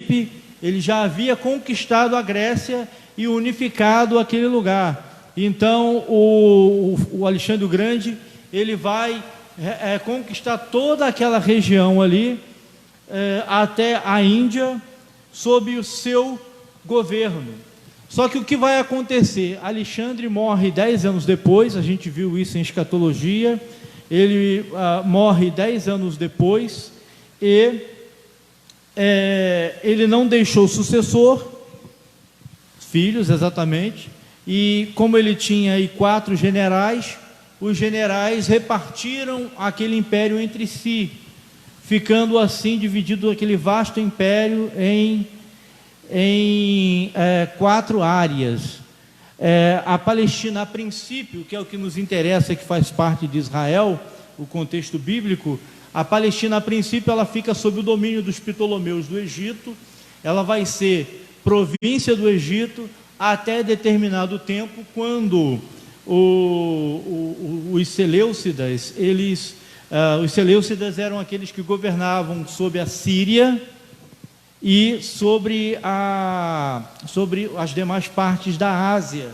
Filipe, ele já havia conquistado a Grécia e unificado aquele lugar. Então o Alexandre o Grande, ele vai conquistar toda aquela região ali, até a Índia, sob o seu governo. Só que o que vai acontecer? Alexandre morre 10 anos depois, a gente viu isso em escatologia, ele morre 10 anos depois, e ele não deixou sucessor, filhos exatamente, e como ele tinha aí 4 generais, os generais repartiram aquele império entre si, ficando assim dividido aquele vasto império em 4 áreas. A Palestina, a princípio, que é o que nos interessa, que faz parte de Israel, o contexto bíblico, a Palestina, a princípio, ela fica sob o domínio dos Ptolomeus do Egito, ela vai ser província do Egito até determinado tempo, quando os Seleucidas, os Seleucidas eram aqueles que governavam sobre a Síria e sobre as demais partes da Ásia.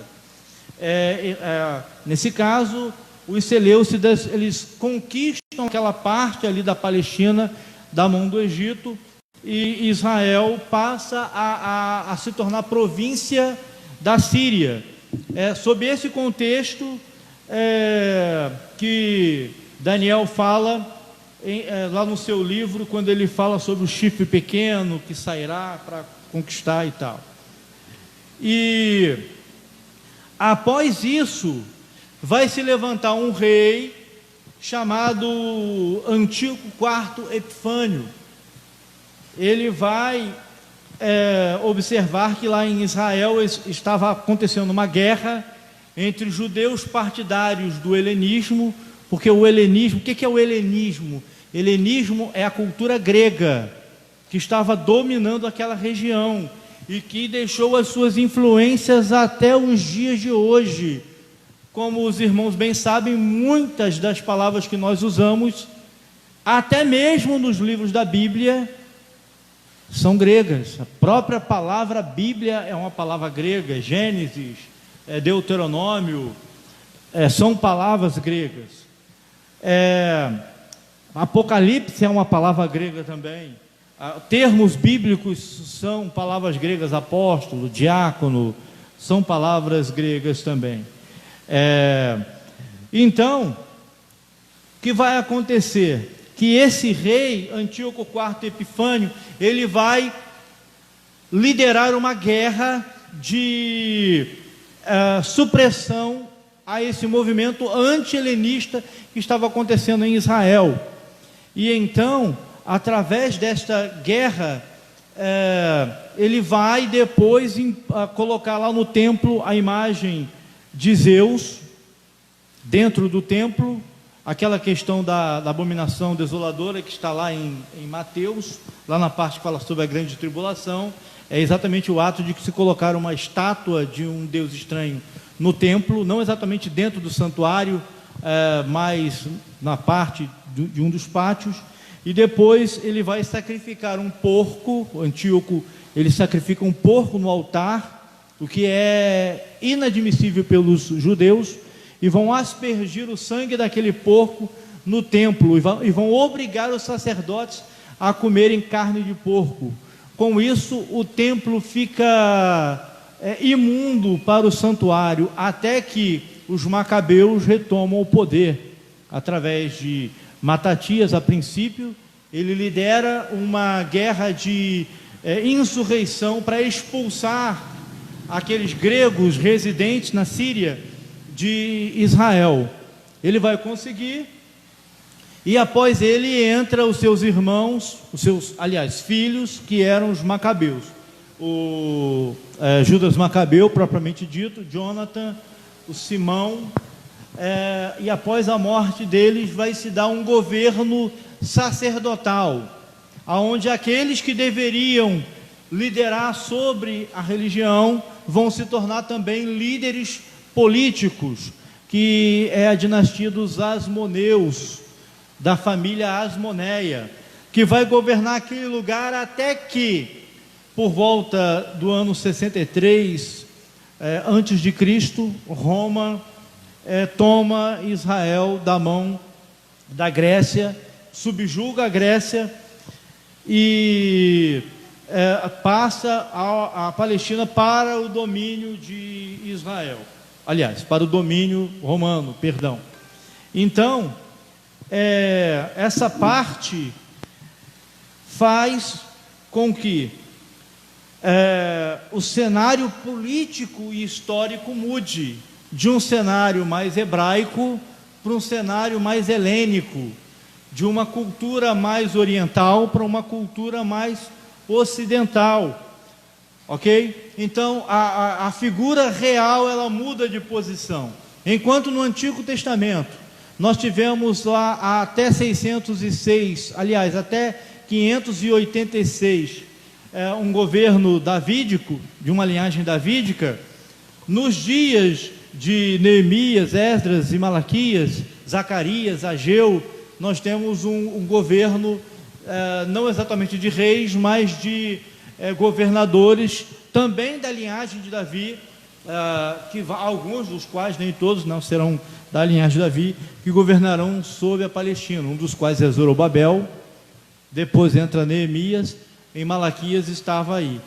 Nesse caso, os Seleucidas, eles conquistam aquela parte ali da Palestina da mão do Egito, e Israel passa a se tornar província da Síria. Sob esse contexto que Daniel fala lá no seu livro, quando ele fala sobre o chifre pequeno que sairá para conquistar e tal. E após isso vai se levantar um rei chamado Antíoco IV Epifânio. Ele vai observar que lá em Israel estava acontecendo uma guerra entre os judeus partidários do helenismo, porque o helenismo, o que é o helenismo? Helenismo é a cultura grega que estava dominando aquela região e que deixou as suas influências até os dias de hoje. Como os irmãos bem sabem, muitas das palavras que nós usamos, até mesmo nos livros da Bíblia, são gregas. A própria palavra Bíblia é uma palavra grega. Gênesis, Deuteronômio, são palavras gregas. Apocalipse é uma palavra grega também. Termos bíblicos são palavras gregas. Apóstolo, diácono, são palavras gregas também. Então, o que vai acontecer? Que esse rei, Antíoco IV Epifânio, ele vai liderar uma guerra de supressão a esse movimento anti-helenista que estava acontecendo em Israel. E então, através desta guerra, ele vai depois colocar lá no templo a imagem de Zeus, dentro do templo, aquela questão da abominação desoladora que está lá em Mateus, lá na parte que fala sobre a grande tribulação, é exatamente o ato de se colocar uma estátua de um Deus estranho no templo, não exatamente dentro do santuário, mas na parte de um dos pátios, e depois ele vai sacrificar um porco. Antíoco, ele sacrifica um porco no altar, o que é inadmissível pelos judeus, e vão aspergir o sangue daquele porco no templo, e vão obrigar os sacerdotes a comerem carne de porco. Com isso, o templo fica imundo para o santuário, até que os macabeus retomam o poder, através de Matatias. A princípio, ele lidera uma guerra de insurreição para expulsar aqueles gregos residentes na Síria de Israel. Ele vai conseguir, e após ele entra os seus irmãos, filhos, que eram os macabeus. Judas Macabeu, propriamente dito, Jonathan, o Simão, e após a morte deles vai se dar um governo sacerdotal, onde aqueles que deveriam liderar sobre a religião vão se tornar também líderes políticos, que é a dinastia dos Asmoneus, da família Asmoneia, que vai governar aquele lugar até que por volta do ano 63 antes de Cristo, Roma toma Israel da mão da Grécia, subjuga a Grécia e passa a Palestina para o domínio de Israel. Aliás, para o domínio romano, perdão. Então, essa parte faz com que o cenário político e histórico mude de um cenário mais hebraico para um cenário mais helênico, de uma cultura mais oriental para uma cultura mais ocidental, ok? Então a figura real ela muda de posição. Enquanto no Antigo Testamento nós tivemos lá até 606, aliás até 586 um governo davídico, de uma linhagem davídica, nos dias de Neemias, Esdras e Malaquias, Zacarias, Ageu, nós temos um governo não exatamente de reis, mas de governadores, também da linhagem de Davi, que alguns dos quais, nem todos, não serão da linhagem de Davi, que governarão sobre a Palestina, um dos quais é Zorobabel, depois entra Neemias, em Malaquias estava aí.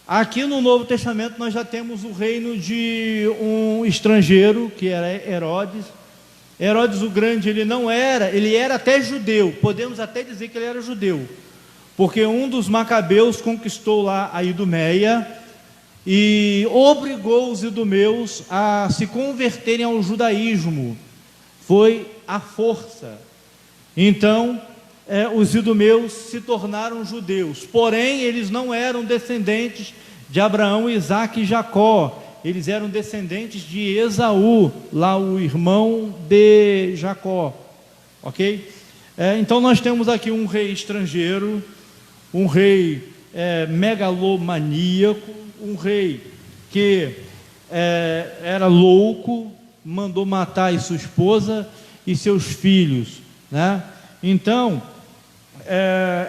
Aqui no Novo Testamento nós já temos o reino de um estrangeiro, que era Herodes. Herodes o Grande, ele era até judeu, podemos até dizer que ele era judeu, porque um dos macabeus conquistou lá a Idumeia e obrigou os idumeus a se converterem ao judaísmo, foi à força. Então, os idumeus se tornaram judeus, porém eles não eram descendentes de Abraão, Isaque e Jacó, eles eram descendentes de Esaú, lá o irmão de Jacó, ok? Então nós temos aqui um rei estrangeiro, um rei megalomaníaco, um rei que era louco, mandou matar sua esposa e seus filhos, né? Então,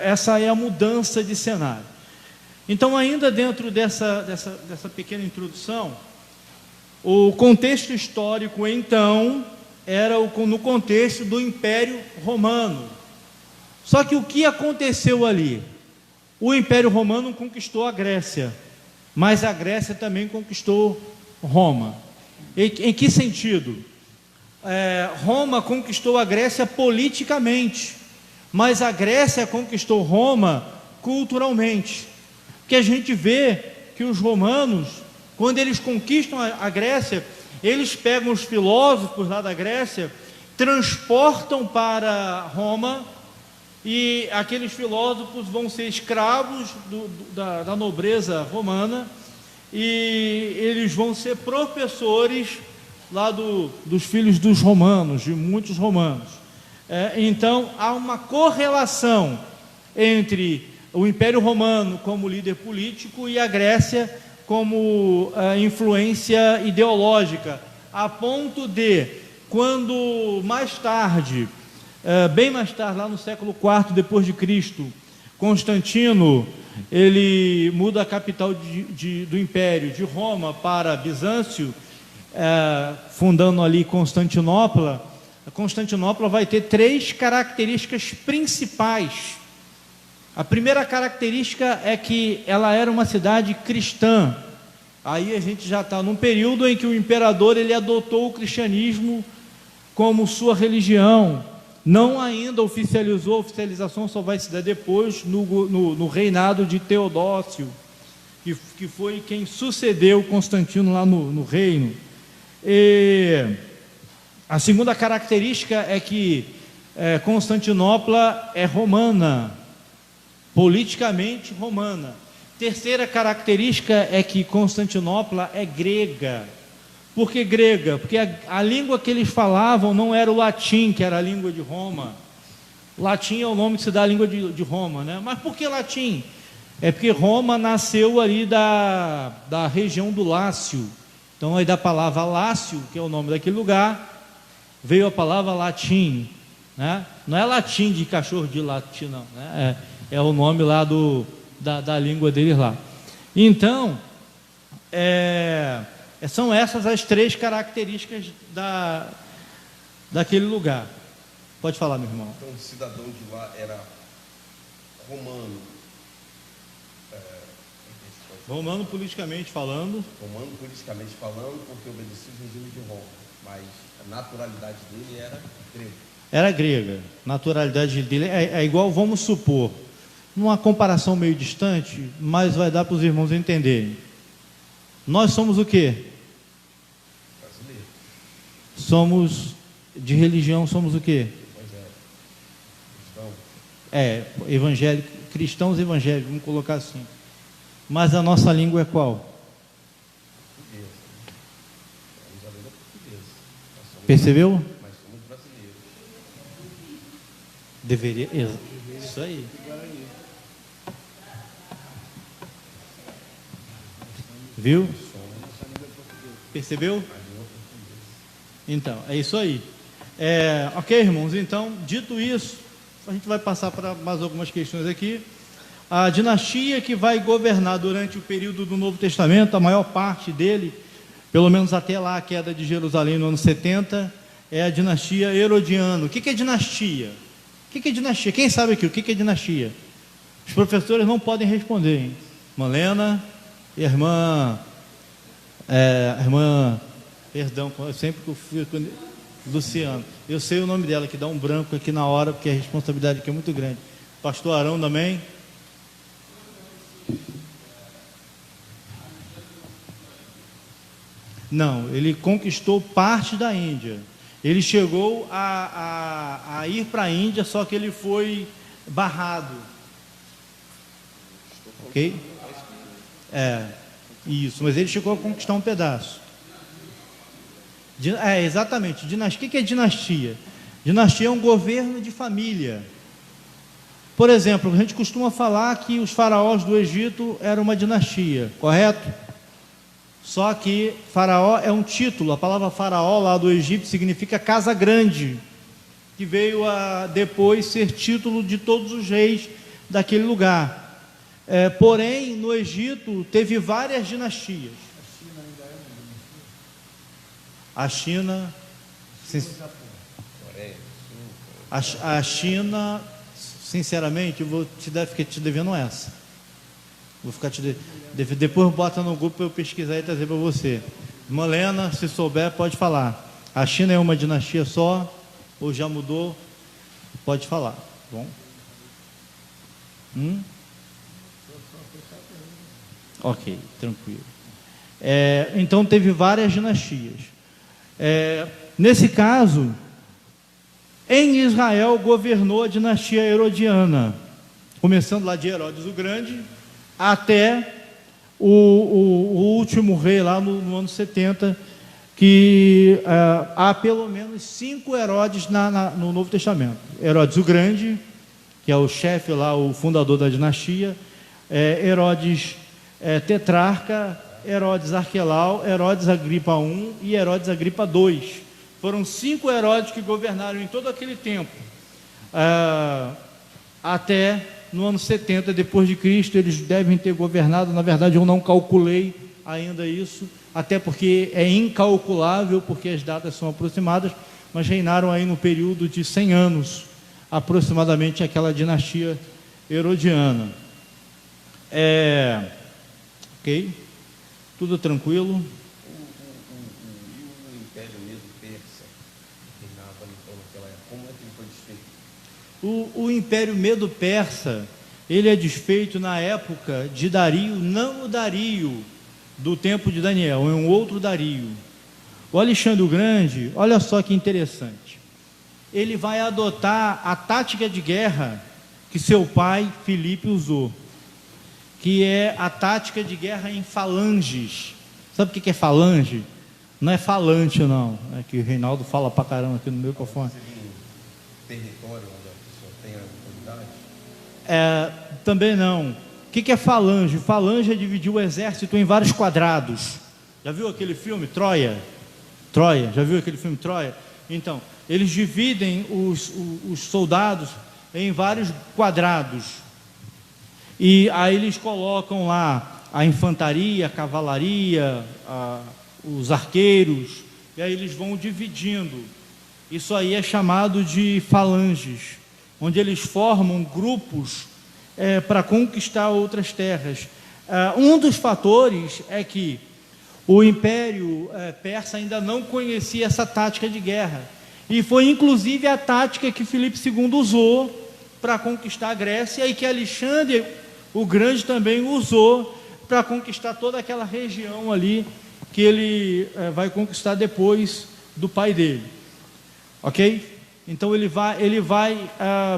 essa é a mudança de cenário. Então, ainda dentro dessa pequena introdução, o contexto histórico, então, era no contexto do Império Romano. Só que o que aconteceu ali? O Império Romano conquistou a Grécia, mas a Grécia também conquistou Roma. Em que sentido? Roma conquistou a Grécia politicamente, mas a Grécia conquistou Roma culturalmente. Porque a gente vê que os romanos, quando eles conquistam a Grécia, eles pegam os filósofos lá da Grécia, transportam para Roma, e aqueles filósofos vão ser escravos da nobreza romana, e eles vão ser professores lá dos filhos dos romanos, de muitos romanos. Então há uma correlação entre o Império Romano como líder político e a Grécia como influência ideológica, a ponto de, quando mais tarde, bem mais tarde, lá no século IV depois de Cristo, Constantino, ele muda a capital do Império, de Roma para Bizâncio, fundando ali Constantinopla. Constantinopla vai ter 3 características principais. A primeira característica é que ela era uma cidade cristã. Aí a gente já está num período em que o imperador ele adotou o cristianismo como sua religião. Não ainda oficializou, a oficialização só vai se dar depois no reinado de Teodócio, que foi quem sucedeu Constantino lá no reino. E a segunda característica é que Constantinopla é romana, politicamente romana. Terceira característica é que Constantinopla é grega. Por que grega? Porque a língua que eles falavam não era o latim, que era a língua de Roma. Latim é o nome que se dá à língua de Roma, né? Mas por que latim? É porque Roma nasceu ali da região do Lácio. Então aí da palavra Lácio, que é o nome daquele lugar, veio a palavra latim, né? Não é latim de cachorro de latim, não, né? É o nome lá da língua deles lá. Então, são essas as 3 características daquele lugar. Pode falar, meu irmão. Então, o cidadão de lá era romano. Romano politicamente falando. Romano politicamente falando, porque obedecia o regime de Roma. Mas a naturalidade dele era grega. Era grega. Naturalidade dele é igual, vamos supor, numa comparação meio distante, mas vai dar para os irmãos entenderem. Nós somos o quê? Brasileiro. Somos, de religião, somos o quê? Cristão. Evangélico, cristãos evangélicos, vamos colocar assim. Mas a nossa língua é qual? Portuguesa. Vamos a língua portuguesa. Percebeu? Mas somos brasileiros. Deveria, isso aí. Viu? Percebeu? Então, é isso aí. Ok, irmãos, então, dito isso, a gente vai passar para mais algumas questões aqui. A dinastia que vai governar durante o período do Novo Testamento, a maior parte dele, pelo menos até lá a queda de Jerusalém no ano 70, é a dinastia Herodiana. O que é dinastia? O que é dinastia? Quem sabe aqui o que é dinastia? Os professores não podem responder, hein? Malena, irmã, perdão, sempre que eu fui com Luciano, eu sei o nome dela, que dá um branco aqui na hora, porque a responsabilidade aqui é muito grande. Pastor Arão também. Não, ele conquistou parte da Índia. Ele chegou a ir para a Índia, só que ele foi barrado. Ok? Isso, mas ele chegou a conquistar um pedaço. Exatamente. O que é dinastia? Dinastia é um governo de família. Por exemplo, a gente costuma falar que os faraós do Egito eram uma dinastia, correto? Só que faraó é um título. A palavra faraó lá do Egito significa casa grande, que veio a depois ser título de todos os reis daquele lugar. Porém, no Egito teve várias dinastias. A China, a China, sinceramente, eu vou ficar te devendo essa. Vou ficar te depois bota no grupo para eu pesquisar e trazer para você. Malena, se souber, pode falar. A China é uma dinastia só ou já mudou? Pode falar. Bom. Ok, tranquilo. Então teve várias dinastias. Nesse caso, em Israel governou a dinastia herodiana, começando lá de Herodes o Grande até o último rei lá no ano 70, que há pelo menos 5 Herodes no Novo Testamento. Herodes o Grande, que é o chefe lá, o fundador da dinastia, Herodes tetrarca, Herodes Arquelau, Herodes Agripa I e Herodes Agripa II. Foram 5 Herodes que governaram em todo aquele tempo, até no ano 70 depois de Cristo. Eles devem ter governado, na verdade eu não calculei ainda isso, até porque é incalculável, porque as datas são aproximadas, mas reinaram aí no período de 100 anos, aproximadamente, aquela dinastia herodiana. Ok? Tudo tranquilo? E o Império Medo-Persa, que reinava então naquela época, como é que ele foi desfeito? O Império Medo-Persa, ele é desfeito na época de Dario, não o Dario do tempo de Daniel, é um outro Dario. O Alexandre o Grande, olha só que interessante, ele vai adotar a tática de guerra que seu pai Filipe usou, que é a tática de guerra em falanges. Sabe o que é falange? Não é falante, não. É que o Reinaldo fala pra caramba aqui no meu microfone. Território onde a pessoa tem a autoridade? Também não. O que é falange? Falange é dividir o exército em vários quadrados. Já viu aquele filme Troia? Já viu aquele filme Troia? Então, eles dividem os soldados em vários quadrados. E aí eles colocam lá a infantaria, a cavalaria, os arqueiros, e aí eles vão dividindo. Isso aí é chamado de falanges, onde eles formam grupos para conquistar outras terras. Um dos fatores é que o Império Persa ainda não conhecia essa tática de guerra, e foi inclusive a tática que Filipe II usou para conquistar a Grécia, e que Alexandre o Grande também usou para conquistar toda aquela região ali que ele vai conquistar depois do pai dele, ok? Então ele vai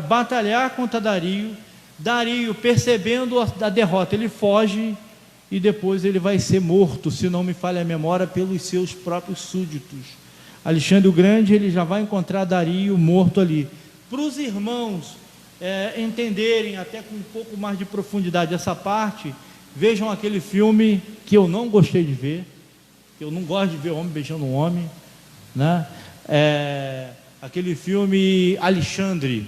batalhar contra Dario. Dario, percebendo a derrota, ele foge, e depois ele vai ser morto, se não me falha a memória, pelos seus próprios súditos. Alexandre o Grande, ele já vai encontrar Dario morto ali. Para os irmãos entenderem até com um pouco mais de profundidade essa parte, vejam aquele filme que eu não gostei de ver, que eu não gosto de ver homem beijando um homem, né? Aquele filme Alexandre.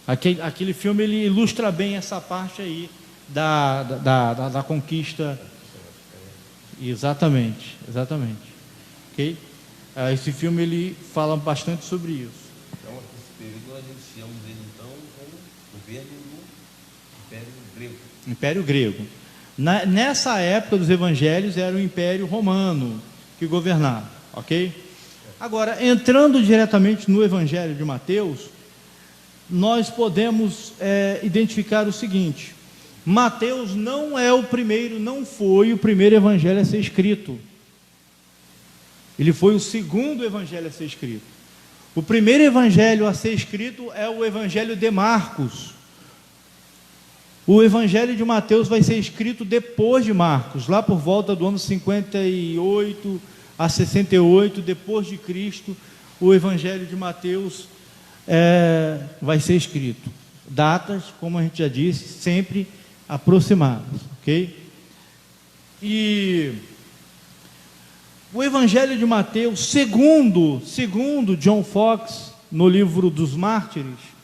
Aquele filme, ele ilustra bem essa parte aí da conquista. Exatamente. Ok? Esse filme, ele fala bastante sobre isso. Então, esse período nós iniciamos ele, então, com o governo do Império Grego. Império Grego. Nessa época dos evangelhos, era o Império Romano que governava, ok? Agora, entrando diretamente no Evangelho de Mateus, nós podemos identificar o seguinte: Mateus não foi o primeiro evangelho a ser escrito. Ele foi o segundo evangelho a ser escrito. O primeiro evangelho a ser escrito é o Evangelho de Marcos. O Evangelho de Mateus vai ser escrito depois de Marcos, lá por volta do ano 58 a 68 depois de Cristo. O Evangelho de Mateus vai ser escrito. Datas, como a gente já disse, sempre aproximadas, ok? E o Evangelho de Mateus, segundo John Fox, no livro dos Mártires,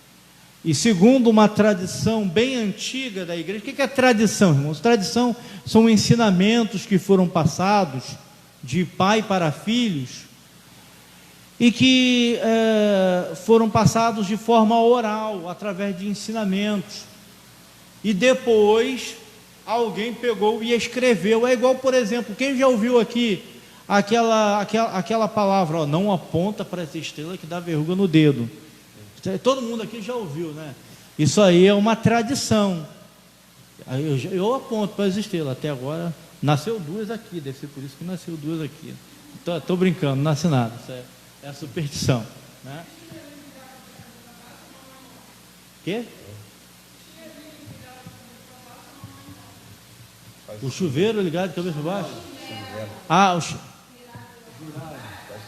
e segundo uma tradição bem antiga da igreja. O que é tradição, irmãos? Tradição são ensinamentos que foram passados de pai para filhos, e que foram passados de forma oral, através de ensinamentos, e depois alguém pegou e escreveu. É igual, por exemplo, quem já ouviu aqui aquela palavra, ó, não aponta para essa estrela que dá verruga no dedo? Todo mundo aqui já ouviu, né? Isso aí é uma tradição. Eu aponto para as estrelas. Até agora nasceu duas aqui, deve ser por isso que nasceu duas aqui. Estou brincando, não nasce nada. Isso é superstição, né? Quê? O chuveiro ligado de cabeça para baixo?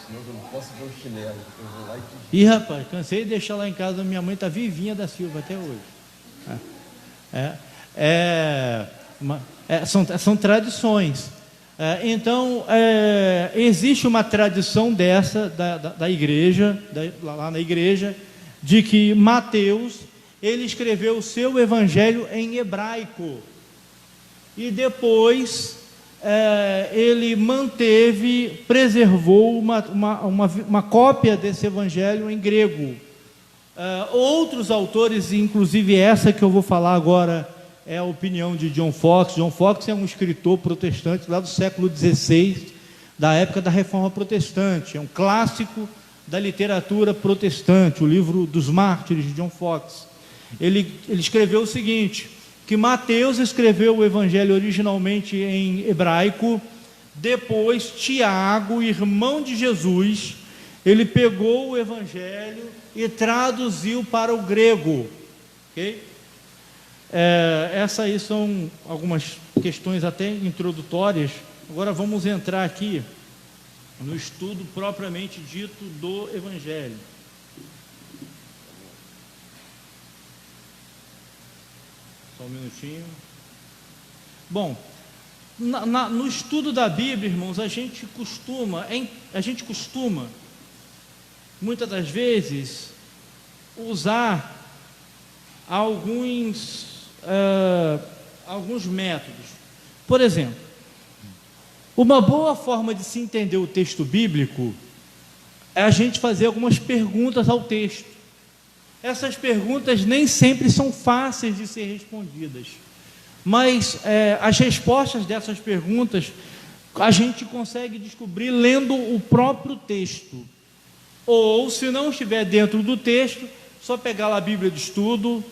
Senão eu não posso ver o chinelo. Eu vou lá e... Ih, rapaz, cansei de deixar lá em casa. Minha mãe está vivinha da Silva até hoje. São tradições. Então, existe uma tradição dessa da igreja, lá na igreja, de que Mateus, ele escreveu o seu evangelho em hebraico, e depois ele preservou uma cópia desse evangelho em grego. Outros autores, inclusive essa que eu vou falar agora, é a opinião de John Fox. John Fox é um escritor protestante lá do século XVI, da época da Reforma Protestante. É um clássico da literatura protestante, o livro dos Mártires de John Fox. Ele escreveu o seguinte: que Mateus escreveu o evangelho originalmente em hebraico, depois Tiago, irmão de Jesus, ele pegou o evangelho e traduziu para o grego, ok? Essas aí são algumas questões até introdutórias. Agora vamos entrar aqui no estudo propriamente dito do evangelho. Só um minutinho. Bom, no estudo da Bíblia, irmãos, a gente costuma muitas das vezes usar alguns métodos. Por exemplo, uma boa forma de se entender o texto bíblico é a gente fazer algumas perguntas ao texto. Essas perguntas nem sempre são fáceis de ser respondidas, mas as respostas dessas perguntas a gente consegue descobrir lendo o próprio texto. Ou, se não estiver dentro do texto, só pegar lá a Bíblia de Estudo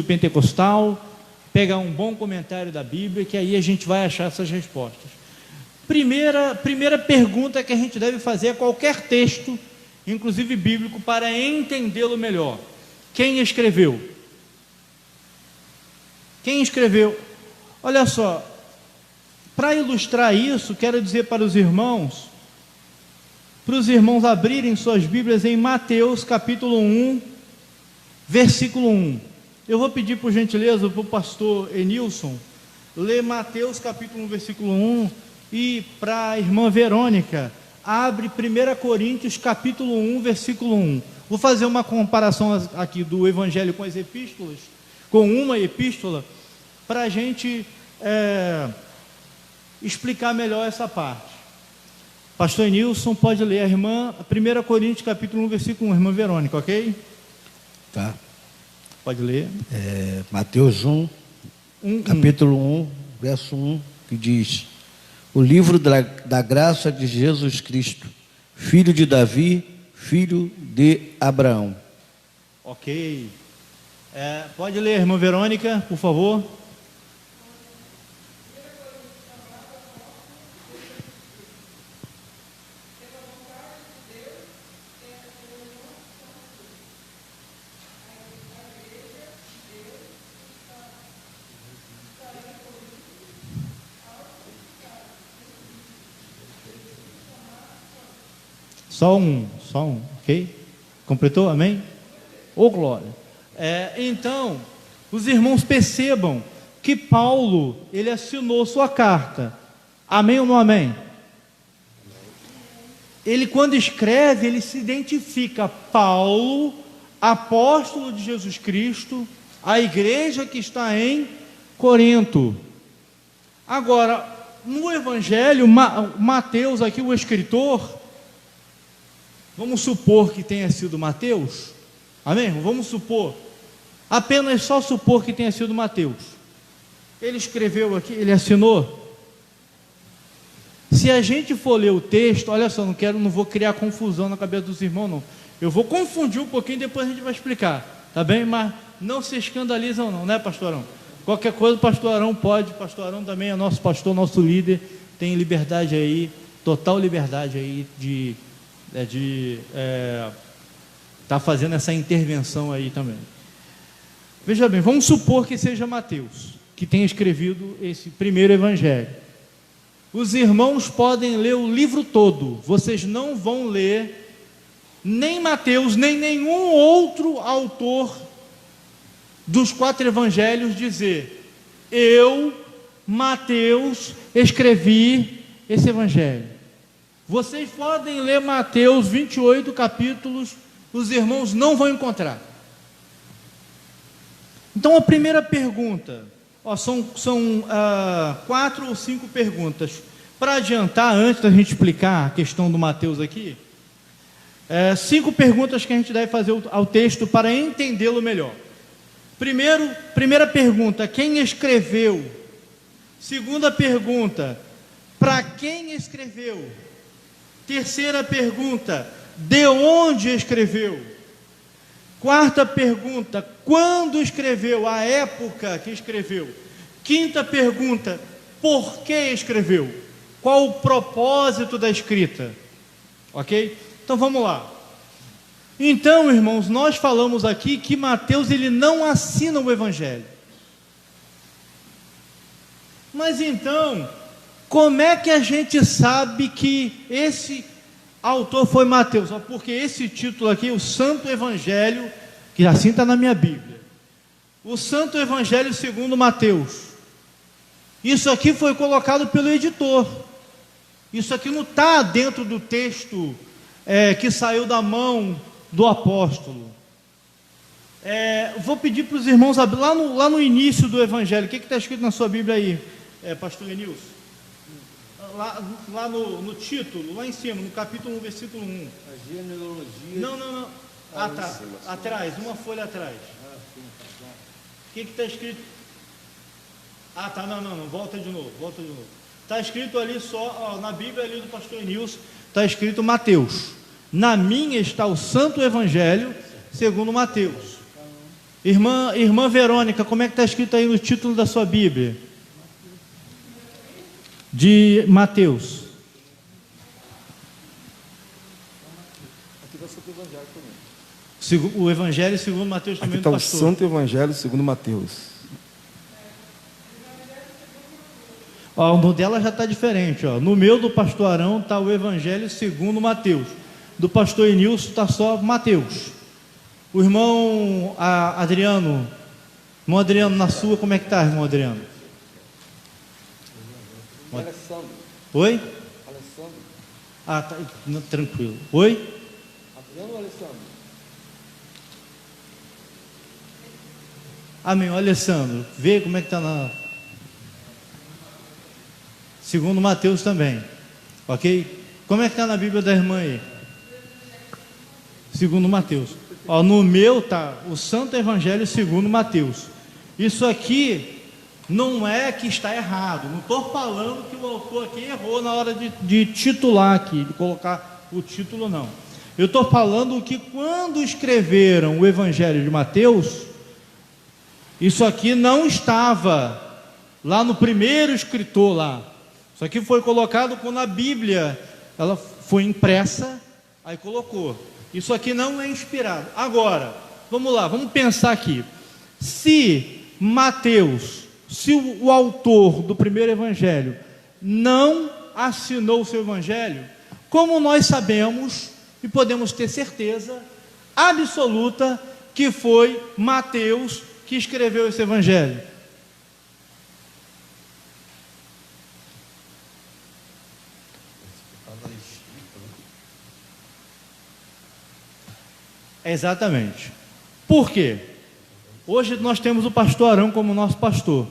Pentecostal, pegar um bom comentário da Bíblia, que aí a gente vai achar essas respostas. Primeira pergunta que a gente deve fazer a qualquer texto, inclusive bíblico, para entendê-lo melhor: quem escreveu? Quem escreveu? Olha só, para ilustrar isso, quero dizer para os irmãos abrirem suas Bíblias em Mateus capítulo 1, versículo 1. Eu vou pedir por gentileza para o pastor Enilson ler Mateus capítulo 1, versículo 1, e para a irmã Verônica, abre 1 Coríntios capítulo 1, versículo 1. Vou fazer uma comparação aqui do Evangelho com as epístolas, com uma epístola, para a gente explicar melhor essa parte. Pastor Enilson pode ler a irmã, 1 Coríntios capítulo 1, versículo 1, irmã Verônica, ok? Tá. Pode ler. Mateus 1, capítulo 1, verso 1, que diz: o livro da graça de Jesus Cristo, filho de Davi, filho de Abraão. Ok. Pode ler, irmã Verônica, por favor. Só um, ok? Completou? Amém? Ô glória! Então, os irmãos percebam que Paulo, ele assinou sua carta. Amém ou não amém? Ele, quando escreve, ele se identifica: Paulo, apóstolo de Jesus Cristo, a igreja que está em Corinto. Agora, no Evangelho, Mateus, aqui o escritor, vamos supor que tenha sido Mateus, amém? Vamos supor, apenas só supor que tenha sido Mateus. Ele escreveu aqui, ele assinou. Se a gente for ler o texto, olha só, não vou criar confusão na cabeça dos irmãos, não. Eu vou confundir um pouquinho, depois a gente vai explicar, tá bem? Mas não se escandalizam não, né, pastor Arão? Qualquer coisa o pastor Arão pode, pastor Arão também é nosso pastor, nosso líder, tem liberdade aí, total liberdade aí de tá fazendo essa intervenção aí também. Veja bem, vamos supor que seja Mateus que tenha escrevido esse primeiro evangelho. Os irmãos podem ler o livro todo, vocês não vão ler nem Mateus, nem nenhum outro autor dos 4 evangelhos dizer: eu, Mateus, escrevi esse evangelho. Vocês podem ler Mateus 28 capítulos, os irmãos não vão encontrar. Então a primeira pergunta, são 4 ou 5 perguntas. Para adiantar, antes da gente explicar a questão do Mateus aqui, 5 perguntas que a gente deve fazer ao texto para entendê-lo melhor. Primeira pergunta: quem escreveu? Segunda pergunta: para quem escreveu? Terceira pergunta: de onde escreveu? Quarta pergunta: quando escreveu? A época que escreveu. Quinta pergunta: por que escreveu? Qual o propósito da escrita? Ok? Então vamos lá. Então, irmãos, nós falamos aqui que Mateus, ele não assina o evangelho. Mas então, como é que a gente sabe que esse autor foi Mateus? Porque esse título aqui, o Santo Evangelho, que assim está na minha Bíblia, o Santo Evangelho segundo Mateus, isso aqui foi colocado pelo editor, isso aqui não está dentro do texto que saiu da mão do apóstolo. Vou pedir para os irmãos abrir lá no início do Evangelho. O que está escrito na sua Bíblia aí? pastor Enilson? Lá no título, lá em cima, no capítulo 1, versículo 1. A genealogia. Não. Ah, tá. Atrás, uma folha atrás. O que está escrito? Ah, tá, não, volta de novo. Está escrito ali só, na Bíblia ali do pastor Enilson, está escrito Mateus. Na minha está o Santo Evangelho segundo Mateus. Irmã Verônica, como é que está escrito aí no título da sua Bíblia? De Mateus. Aqui está o Santo Evangelho também. O Evangelho segundo Mateus também. Aqui está do o pastor. Santo Evangelho segundo Mateus. Ó, no dela já está diferente. Ó. No meu do pastor Arão está o Evangelho segundo Mateus. Do pastor Enilson está só Mateus. O irmão Adriano, na sua, como é que está, irmão Adriano? Alessandro. Oi? Alessandro. Ah, tá, não, tranquilo. Oi? Adriano ou Alessandro? Amém. Ó, Alessandro, vê como é que está na... Segundo Mateus também. Ok? Como é que está na Bíblia da irmã aí? Segundo Mateus. Ó, no meu tá o Santo Evangelho segundo Mateus. Isso aqui não é que está errado. Não estou falando que o autor aqui errou na hora de titular aqui, de colocar o título, não. Eu estou falando que quando escreveram o Evangelho de Mateus, isso aqui não estava lá no primeiro escritor lá. Isso aqui foi colocado quando a Bíblia ela foi impressa, aí colocou. Isso aqui não é inspirado. Agora, vamos lá, vamos pensar aqui. Se Mateus, se o autor do primeiro evangelho não assinou o seu evangelho, como nós sabemos e podemos ter certeza absoluta que foi Mateus que escreveu esse evangelho? Exatamente. Por quê? Hoje nós temos o pastor Arão como nosso pastor,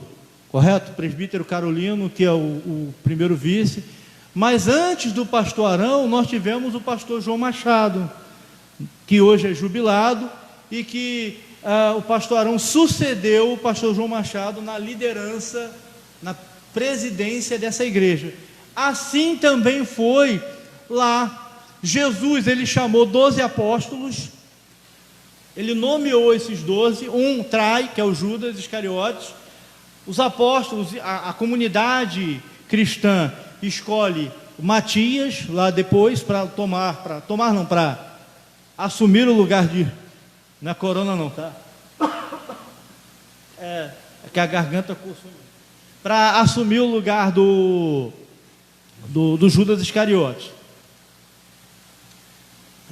correto? O presbítero Carolino, que é o primeiro vice. Mas antes do pastor Arão, nós tivemos o pastor João Machado, que hoje é jubilado, e que o pastor Arão sucedeu o pastor João Machado na liderança, na presidência dessa igreja. Assim também foi lá. Jesus, ele chamou 12 apóstolos. Ele nomeou esses 12, um trai, que é o Judas Iscariotes. Os apóstolos, a comunidade cristã escolhe Matias, lá depois, para assumir o lugar de... Não é corona não, tá? É que a garganta coçou. Para assumir o lugar do Judas Iscariotes.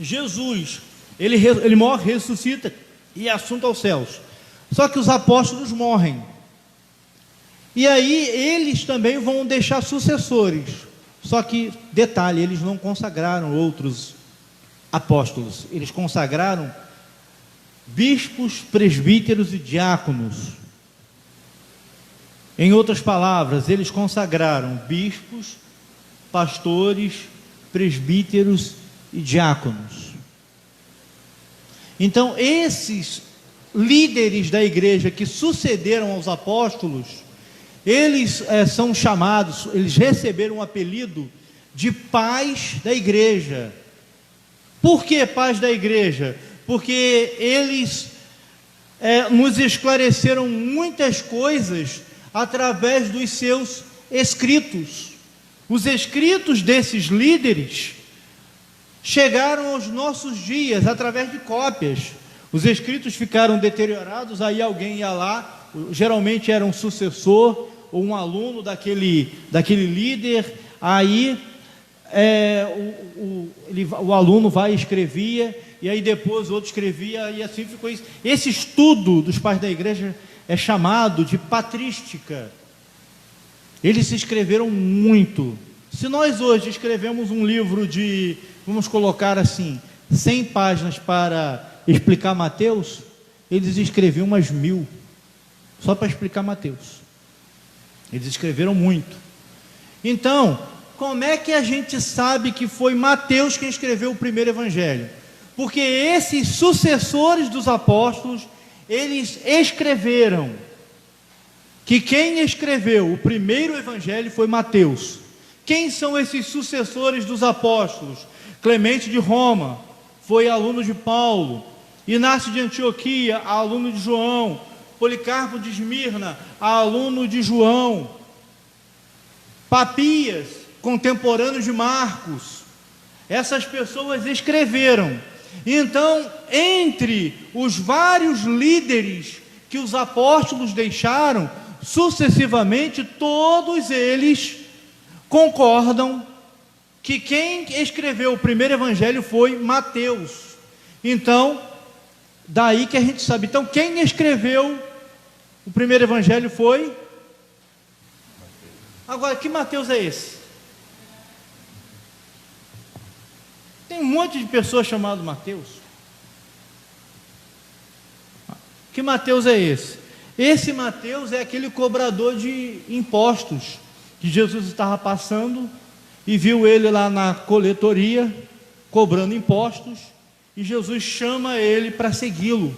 Jesus... Ele morre, ressuscita e é assunto aos céus. Só que os apóstolos morrem. E aí eles também vão deixar sucessores. Só que, detalhe, eles não consagraram outros apóstolos. Eles consagraram bispos, presbíteros e diáconos. Em outras palavras, eles consagraram bispos, pastores, presbíteros e diáconos. Então, esses líderes da igreja que sucederam aos apóstolos, eles são chamados, eles receberam o apelido de pais da igreja. Por que pais da igreja? Porque eles nos esclareceram muitas coisas através dos seus escritos. Os escritos desses líderes chegaram aos nossos dias através de cópias. Os escritos ficaram deteriorados, aí alguém ia lá, geralmente era um sucessor ou um aluno daquele líder, aí o aluno vai e escrevia, e aí depois o outro escrevia, e assim ficou isso. Esse estudo dos pais da igreja é chamado de patrística. Eles se escreveram muito. Se nós hoje escrevemos um livro de, vamos colocar assim, 100 páginas para explicar Mateus, eles escreviam umas 1000, só para explicar Mateus. Eles escreveram muito. Então, como é que a gente sabe que foi Mateus quem escreveu o primeiro evangelho? Porque esses sucessores dos apóstolos, eles escreveram que quem escreveu o primeiro evangelho foi Mateus. Quem são esses sucessores dos apóstolos? Clemente de Roma, foi aluno de Paulo. Inácio de Antioquia, aluno de João. Policarpo de Esmirna, aluno de João. Papias, contemporâneo de Marcos. Essas pessoas escreveram. Então, entre os vários líderes que os apóstolos deixaram, sucessivamente, todos eles concordam que quem escreveu o primeiro evangelho foi Mateus. Então, daí que a gente sabe. Então, quem escreveu o primeiro evangelho foi? Agora, que Mateus é esse? Tem um monte de pessoas chamadas Mateus. Que Mateus é esse? Esse Mateus é aquele cobrador de impostos que Jesus estava passando e viu ele lá na coletoria cobrando impostos, e Jesus chama ele para segui-lo.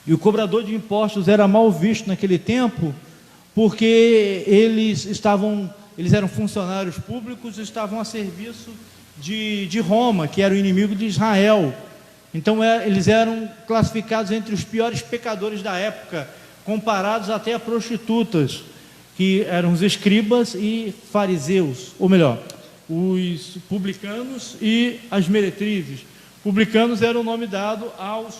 E o cobrador de impostos era mal visto naquele tempo, porque eles eram funcionários públicos e estavam a serviço de Roma, que era o inimigo de Israel. Então eles eram classificados entre os piores pecadores da época, comparados até a prostitutas, que eram os escribas e fariseus, ou melhor, os publicanos e as meretrizes. Publicanos era o nome dado aos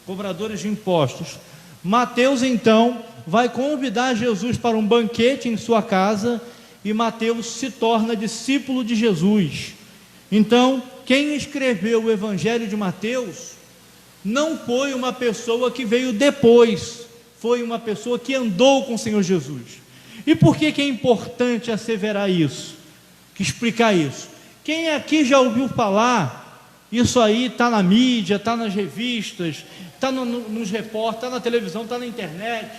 cobradores de impostos. Mateus então vai convidar Jesus para um banquete em sua casa, e Mateus se torna discípulo de Jesus. Então, quem escreveu o evangelho de Mateus não foi uma pessoa que veio depois, foi uma pessoa que andou com o Senhor Jesus. E por que é importante asseverar isso? Que explicar isso? Quem aqui já ouviu falar? Isso aí está na mídia, está nas revistas, está nos repórteres, está na televisão, está na internet.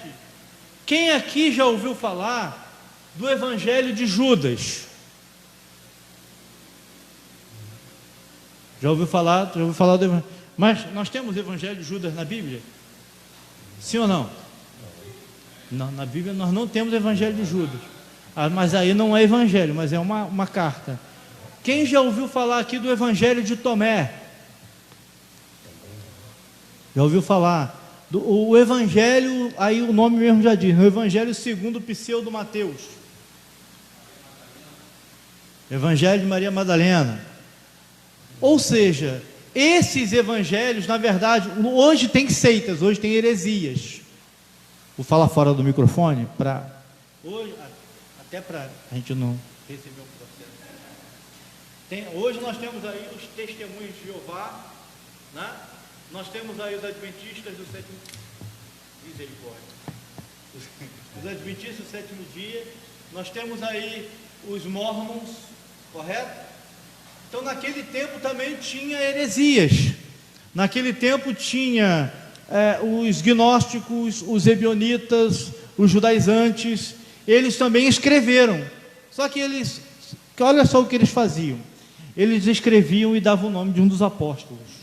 Quem aqui já ouviu falar do evangelho de Judas? Já ouviu falar do evangelho? Mas nós temos o evangelho de Judas na Bíblia? Sim ou não? Não, na Bíblia nós não temos o evangelho de Judas. Mas aí não é evangelho, mas é uma carta. Quem já ouviu falar aqui do evangelho de Tomé? Já ouviu falar? O evangelho, aí o nome mesmo já diz, o evangelho segundo o pseudo Mateus. Evangelho de Maria Madalena. Ou seja, esses evangelhos, na verdade, hoje tem seitas, hoje tem heresias. Vou falar fora do microfone, hoje, até para a gente não receber um processo. Hoje nós temos aí os testemunhos de Jeová, né? Nós temos aí os adventistas do sétimo os adventistas do sétimo dia, nós temos aí os mormons, correto? Então naquele tempo também tinha heresias. Naquele tempo tinha os gnósticos, os ebionitas, os judaizantes. Eles também escreveram. Só que olha só o que eles faziam. Eles escreviam e davam o nome de um dos apóstolos.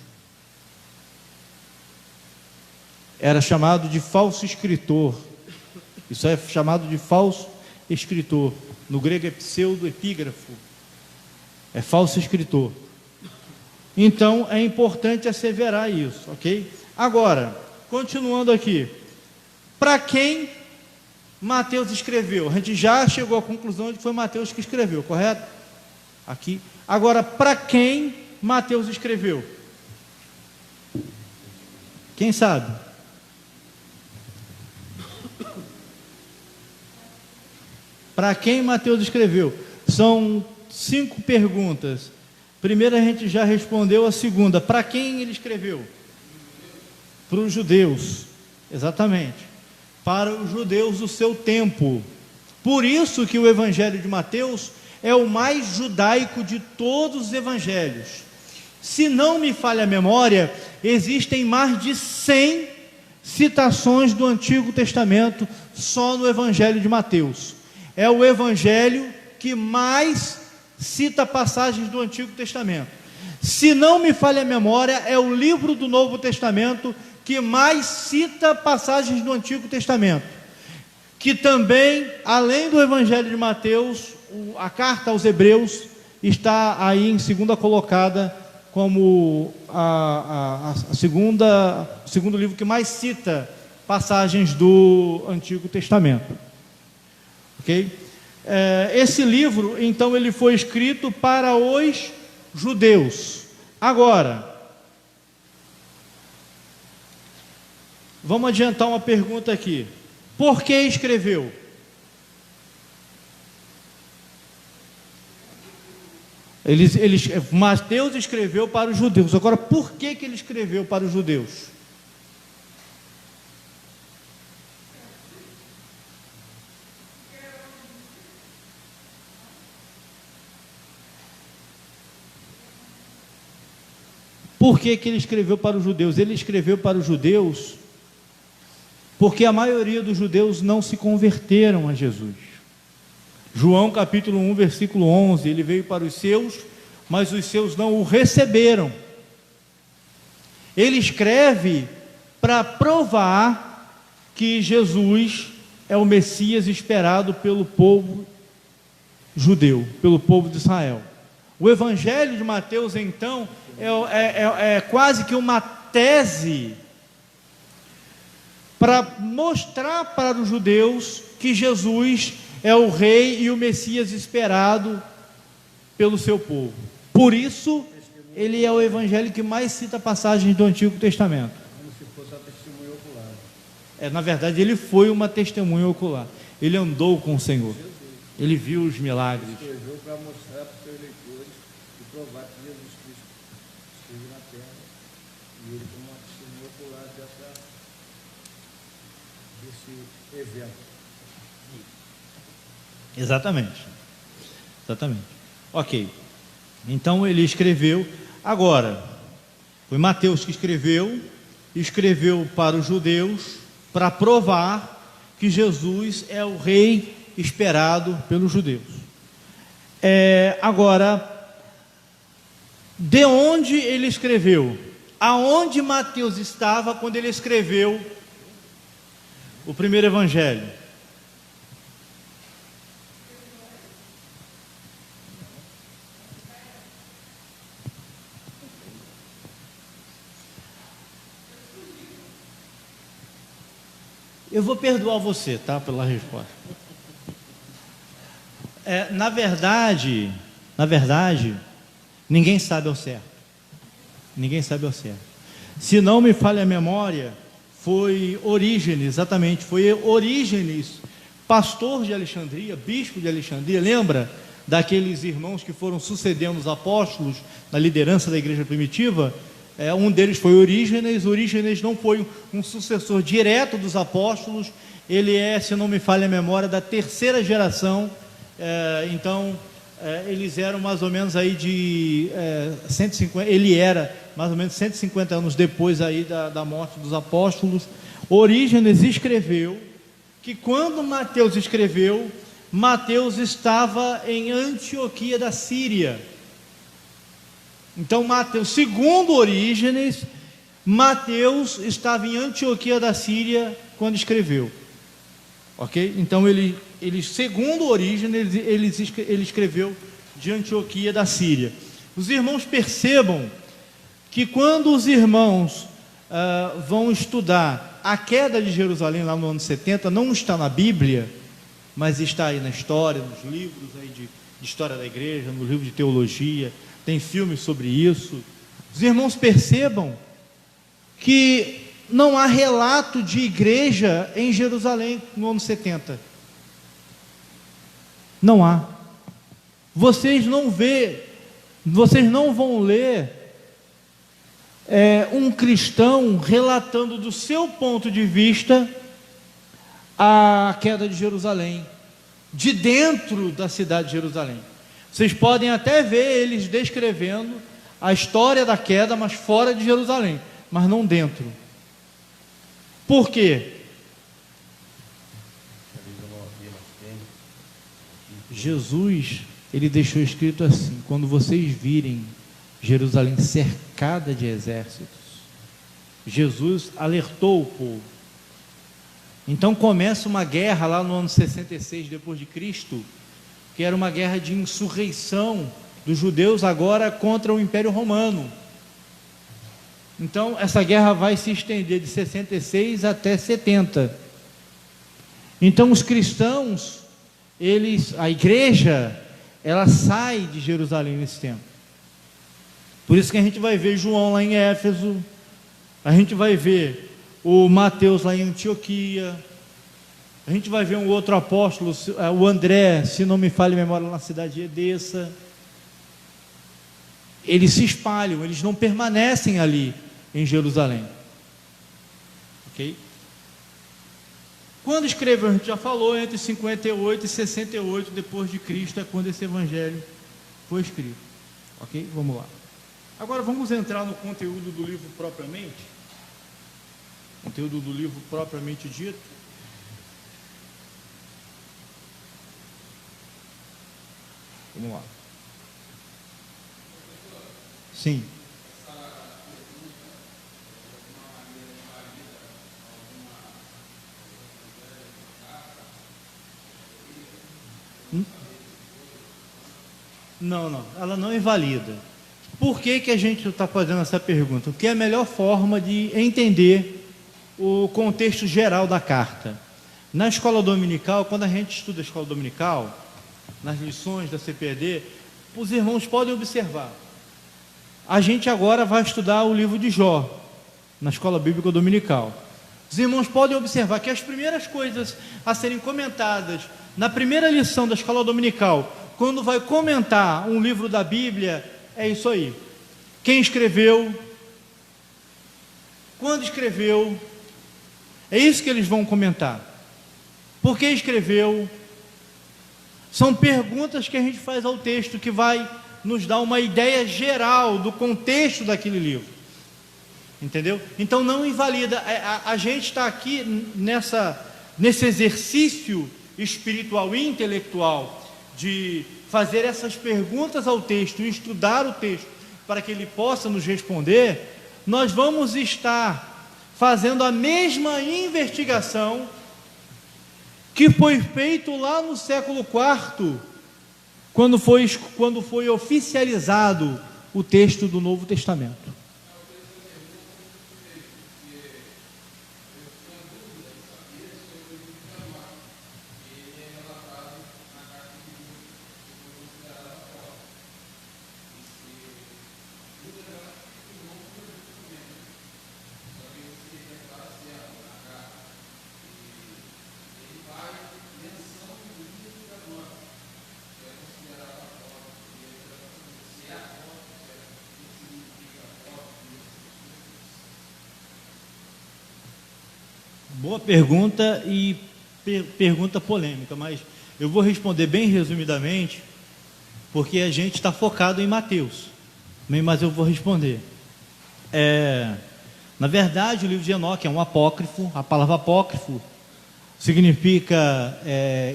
Era chamado de falso escritor. Isso é chamado de falso escritor. No grego é pseudo-epígrafo. É falso escritor. Então é importante asseverar isso, ok? Agora, continuando aqui. Para quem Mateus escreveu? A gente já chegou à conclusão de que foi Mateus que escreveu, correto? Aqui. Agora, para quem Mateus escreveu? Quem sabe? Para quem Mateus escreveu? São 5 perguntas. Primeiro a gente já respondeu, a segunda, para quem ele escreveu? Para os judeus, exatamente, para os judeus do seu tempo. Por isso que o evangelho de Mateus é o mais judaico de todos os evangelhos. Se não me falha a memória, existem mais de 100 citações do Antigo Testamento só no Evangelho de Mateus. É o Evangelho que mais cita passagens do Antigo Testamento. Se não me falha a memória, é o livro do Novo Testamento que mais cita passagens do Antigo Testamento, que também, além do Evangelho de Mateus, a carta aos Hebreus está aí em segunda colocada como o segundo livro que mais cita passagens do Antigo Testamento. Ok? Esse livro, então, ele foi escrito para os judeus. Agora, vamos adiantar uma pergunta aqui. Por que escreveu? Mateus escreveu para os judeus. Agora, por que ele escreveu para os judeus? Por que ele escreveu para os judeus? Ele escreveu para os judeus porque a maioria dos judeus não se converteram a Jesus. João capítulo 1, versículo 11, ele veio para os seus, mas os seus não o receberam. Ele escreve para provar que Jesus é o Messias esperado pelo povo judeu, pelo povo de Israel. O Evangelho de Mateus, então, é quase que uma tese para mostrar para os judeus que Jesus é o rei e o Messias esperado pelo seu povo. Por isso, ele é o evangelho que mais cita passagens do Antigo Testamento. Como se fosse uma testemunha ocular. Na verdade, ele foi uma testemunha ocular. Ele andou com o Senhor. Ele viu os milagres. Ele escreveu para mostrar para os seus leitores e provar que Jesus Cristo esteve na terra. E ele como uma testemunha ocular desse evento. Exatamente. Ok. Então ele escreveu. Agora, foi Mateus que escreveu para os judeus para provar que Jesus é o rei esperado pelos judeus. Agora, de onde ele escreveu? Aonde Mateus estava quando ele escreveu o primeiro evangelho? Eu vou perdoar você, tá, pela resposta. Na verdade, ninguém sabe ao certo. Se não me falha a memória, foi Orígenes, pastor de Alexandria, bispo de Alexandria. Lembra daqueles irmãos que foram sucedendo os apóstolos na liderança da igreja primitiva? Um deles foi Orígenes. Orígenes não foi um sucessor direto dos apóstolos, ele se não me falha a memória, da terceira geração. Então, eles eram mais ou menos aí de 150, ele era mais ou menos 150 anos depois aí da morte dos apóstolos. Orígenes escreveu que quando Mateus escreveu, Mateus estava em Antioquia da Síria. Então, Mateus, segundo Orígenes, Mateus estava em Antioquia da Síria quando escreveu. Ok? Então, ele segundo Orígenes, ele escreveu de Antioquia da Síria. Os irmãos percebam que quando os irmãos vão estudar a queda de Jerusalém lá no ano 70, não está na Bíblia, mas está aí na história, nos livros aí de história da igreja, no livro de teologia, tem filmes sobre isso. Os irmãos percebam que não há relato de igreja em Jerusalém no ano 70. Não há. Vocês não vão ler um cristão relatando do seu ponto de vista a queda de Jerusalém, de dentro da cidade de Jerusalém. Vocês podem até ver eles descrevendo a história da queda, mas fora de Jerusalém, mas não dentro. Por quê? Jesus, ele deixou escrito assim: quando vocês virem Jerusalém cercada de exércitos, Jesus alertou o povo. Então começa uma guerra lá no ano 66 depois de Cristo, que era uma guerra de insurreição dos judeus agora contra o Império Romano. Então essa guerra vai se estender de 66 até 70. Então os cristãos, a igreja, ela sai de Jerusalém nesse tempo. Por isso que a gente vai ver João lá em Éfeso, a gente vai ver o Mateus lá em Antioquia, a gente vai ver um outro apóstolo, o André, se não me falha a memória, na cidade de Edessa. Eles se espalham, eles não permanecem ali em Jerusalém. Ok? Quando escreveu, a gente já falou, entre 58 e 68 depois de Cristo é quando esse evangelho foi escrito. Ok? Vamos lá. Agora vamos entrar no conteúdo do livro propriamente. Conteúdo do livro propriamente dito. Vamos lá. Sim. Não, ela não invalida. Por que a gente está fazendo essa pergunta? Porque é a melhor forma de entender o contexto geral da carta. Na escola dominical, quando a gente estuda a escola dominical, nas lições da CPD, os irmãos podem observar. A gente agora vai estudar o livro de Jó, na escola bíblica dominical. Os irmãos podem observar que as primeiras coisas a serem comentadas na primeira lição da escola dominical, quando vai comentar um livro da Bíblia, é isso aí: quem escreveu, quando escreveu, é isso que eles vão comentar. Por que escreveu? São perguntas que a gente faz ao texto, que vai nos dar uma ideia geral do contexto daquele livro. Entendeu? Então não invalida. A gente está aqui nesse exercício espiritual e intelectual de fazer essas perguntas ao texto e estudar o texto para que ele possa nos responder. Nós vamos estar fazendo a mesma investigação que foi feito lá no século IV, quando foi oficializado o texto do Novo Testamento. Boa pergunta e pergunta polêmica, mas eu vou responder bem resumidamente, porque a gente está focado em Mateus, mas eu vou responder. Na verdade, o livro de Enoque é um apócrifo. A palavra apócrifo significa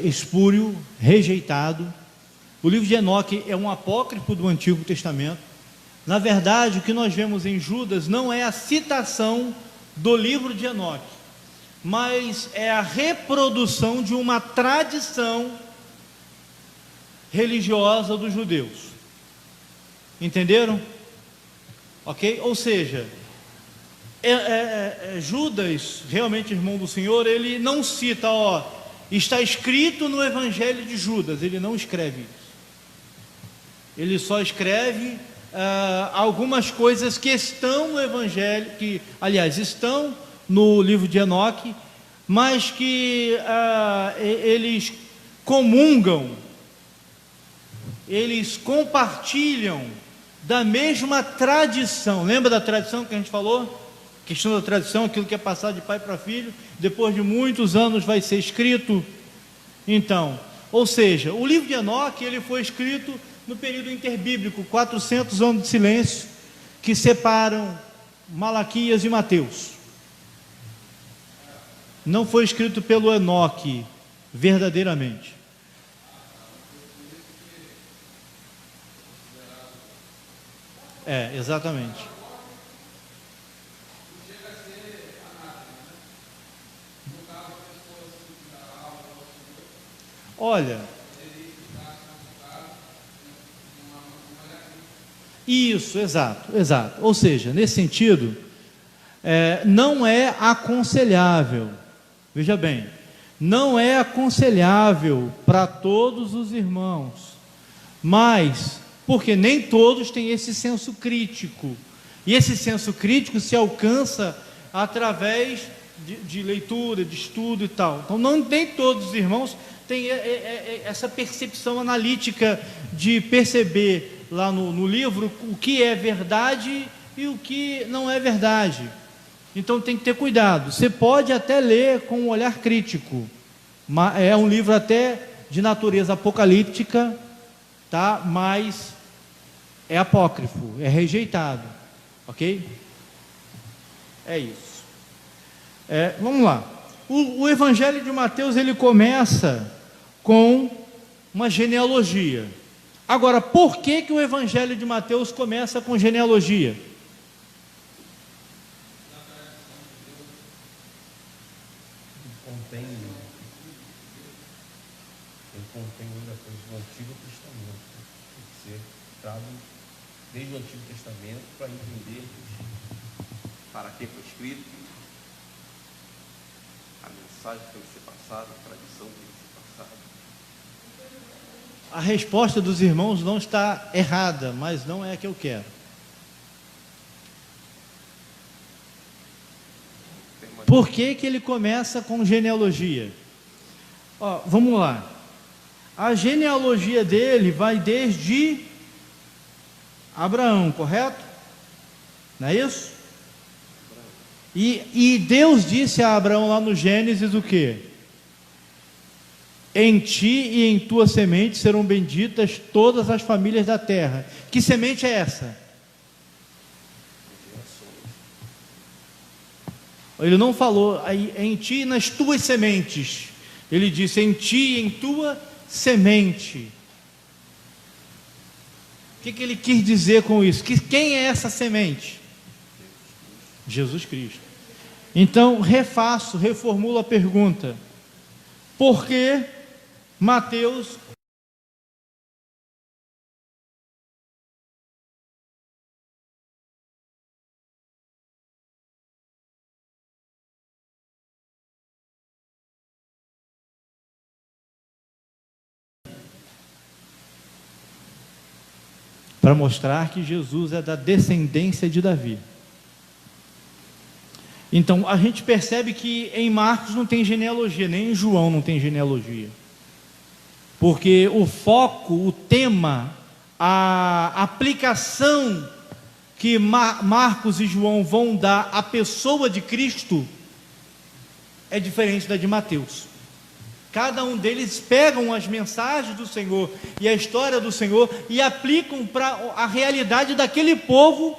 espúrio, rejeitado. O livro de Enoque é um apócrifo do Antigo Testamento. Na verdade, o que nós vemos em Judas não é a citação do livro de Enoque, mas é a reprodução de uma tradição religiosa dos judeus. Entenderam? Ok? Ou seja, Judas, realmente irmão do Senhor, ele não cita, está escrito no Evangelho de Judas. Ele não escreve isso. Ele só escreve algumas coisas que estão no Evangelho, que, aliás, estão no livro de Enoque, mas que eles comungam, eles compartilham da mesma tradição. Lembra da tradição que a gente falou? A questão da tradição, aquilo que é passado de pai para filho, depois de muitos anos vai ser escrito. Então, ou seja, o livro de Enoque, ele foi escrito no período interbíblico, 400 anos de silêncio, que separam Malaquias e Mateus. Não foi escrito pelo Enoque verdadeiramente. Exatamente. Olha, isso, exato. Ou seja, nesse sentido, não é aconselhável, veja bem, não é aconselhável para todos os irmãos, mas, porque nem todos têm esse senso crítico, e esse senso crítico se alcança através de leitura, de estudo e tal. Então, nem todos os irmãos têm essa percepção analítica de perceber lá no livro o que é verdade e o que não é verdade. Então tem que ter cuidado. Você pode até ler com um olhar crítico, mas é um livro até de natureza apocalíptica, tá? Mas é apócrifo, é rejeitado, ok? É isso. Vamos lá. O Evangelho de Mateus, ele começa com uma genealogia. Agora, por que o Evangelho de Mateus começa com genealogia? Contém muita coisa do Antigo Testamento. Tem que ser dado desde o Antigo Testamento para entender para que foi escrito, a mensagem que tem que ser passada, a tradição que tem que ser passada. A resposta dos irmãos não está errada, mas não é a que eu quero. Por que ele começa com genealogia? Vamos lá. A genealogia dele vai desde Abraão, correto? Não é isso? E Deus disse a Abraão lá no Gênesis o quê? Em ti e em tua semente serão benditas todas as famílias da terra. Que semente é essa? Ele não falou em ti e nas tuas sementes. Ele disse em ti e em tua semente. O que ele quis dizer com isso? Quem é essa semente? Jesus Cristo. Então, reformulo a pergunta. Por que Mateus para mostrar que Jesus é da descendência de Davi. Então, a gente percebe que em Marcos não tem genealogia, nem em João não tem genealogia. Porque o foco, o tema, a aplicação que Marcos e João vão dar à pessoa de Cristo é diferente da de Mateus. Cada um deles pegam as mensagens do Senhor e a história do Senhor e aplicam para a realidade daquele povo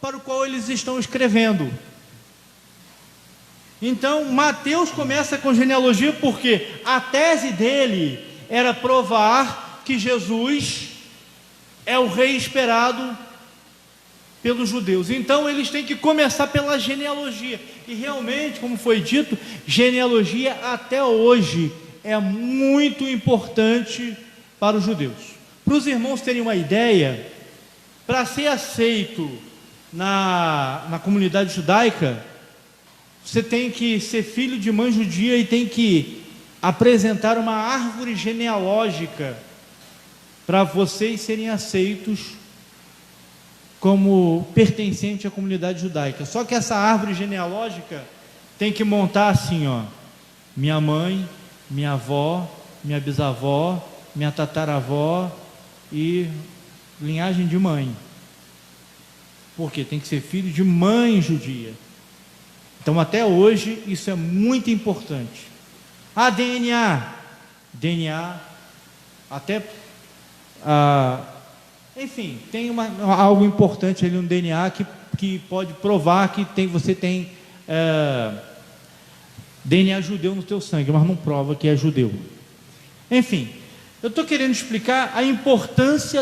para o qual eles estão escrevendo. Então, Mateus começa com genealogia porque a tese dele era provar que Jesus é o rei esperado pelos judeus. Então, eles têm que começar pela genealogia. E realmente, como foi dito, genealogia até hoje é muito importante para os judeus. Para os irmãos terem uma ideia, para ser aceito na comunidade judaica, você tem que ser filho de mãe judia e tem que apresentar uma árvore genealógica para vocês serem aceitos como pertencente à comunidade judaica. Só que essa árvore genealógica tem que montar assim, minha mãe, minha avó, minha bisavó, minha tataravó e linhagem de mãe. Porque tem que ser filho de mãe judia. Então, até hoje, isso é muito importante. DNA, até, enfim, tem algo importante ali no DNA que pode provar que você tem DNA judeu no teu sangue, mas não prova que é judeu. Enfim, eu estou querendo explicar a importância da